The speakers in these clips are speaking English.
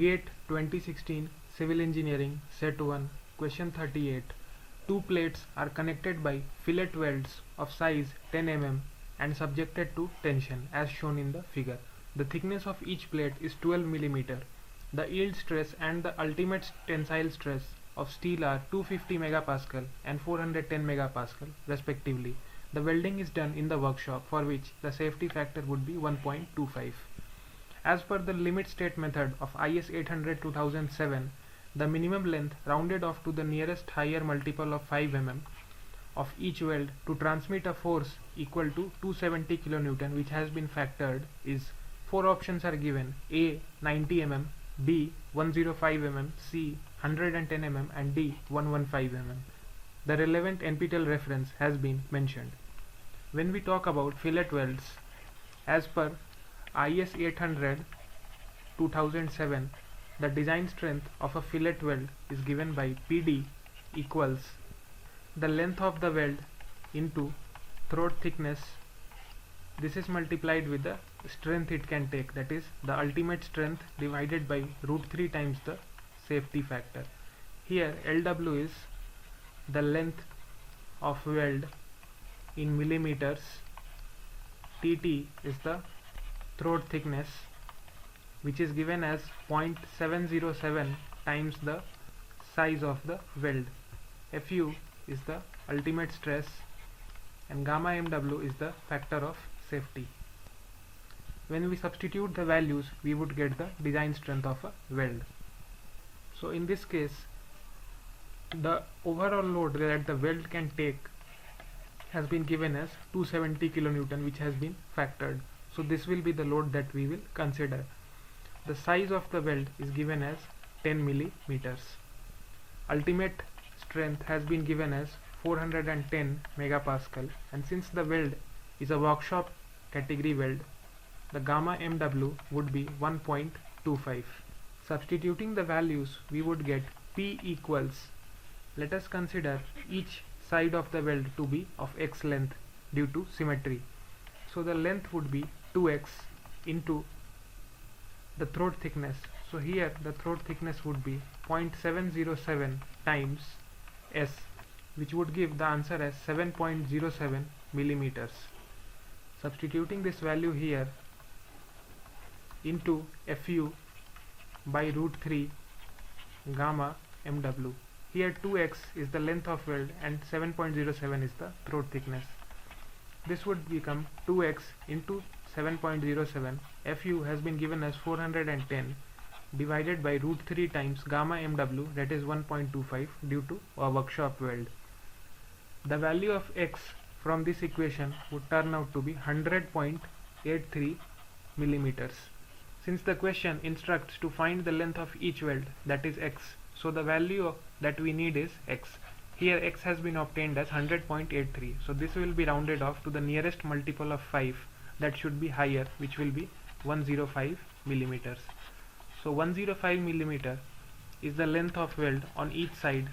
GATE 2016 Civil Engineering Set 1 Question 38. Two plates are connected by fillet welds of size 10 mm and subjected to tension as shown in the figure. The thickness of each plate is 12 mm. The yield stress and the ultimate tensile stress of steel are 250 MPa and 410 MPa respectively. The welding is done in the workshop, for which the safety factor would be 1.25. As per the limit state method of IS 800-2007, the minimum length rounded off to the nearest higher multiple of 5 mm of each weld to transmit a force equal to 270 kN, which has been factored, is 4 options are given: A 90 mm, B 105 mm, C 110 mm and D 115 mm. The relevant NPTEL reference has been mentioned. When we talk about fillet welds, as per IS 800-2007, the design strength of a fillet weld is given by PD equals the length of the weld into throat thickness. This is multiplied with the strength it can take, that is the ultimate strength divided by √3 times the safety factor. Here LW is the length of weld in millimeters, TT is the throat thickness, which is given as 0.707 times the size of the weld, Fu is the ultimate stress, and gamma mw is the factor of safety. When we substitute the values, we would get the design strength of a weld. So in this case, the overall load that the weld can take has been given as 270 kN, which has been factored. So this will be the load that we will consider. The size of the weld is given as 10 mm. Ultimate strength has been given as 410 MPa, and since the weld is a workshop category weld, the gamma mw would be 1.25. Substituting the values, we would get P equals, let us consider each side of the weld to be of x length due to symmetry. So the length would be 2x into the throat thickness. So here the throat thickness would be 0.707 times S, which would give the answer as 7.07 millimeters. Substituting this value here into Fu by √3 gamma mw. Here 2x is the length of weld and 7.07 is the throat thickness. This would become 2x into 7.07. Fu has been given as 410 divided by √3 times gamma mw, that is 1.25 due to a workshop weld. The value of x from this equation would turn out to be 100.83 millimeters. Since the question instructs to find the length of each weld, that is x, so the value that we need is x. Here x has been obtained as 100.83, so this will be rounded off to the nearest multiple of 5 that should be higher, which will be 105 millimeters. So 105 millimeter is the length of weld on each side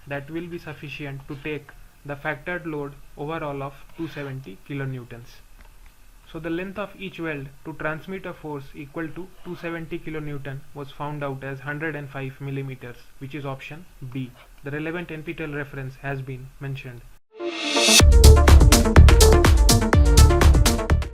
that will be sufficient to take the factored load overall of 270 kilonewtons. So the length of each weld to transmit a force equal to 270 kN was found out as 105 millimeters, which is option B. The relevant NPTEL reference has been mentioned.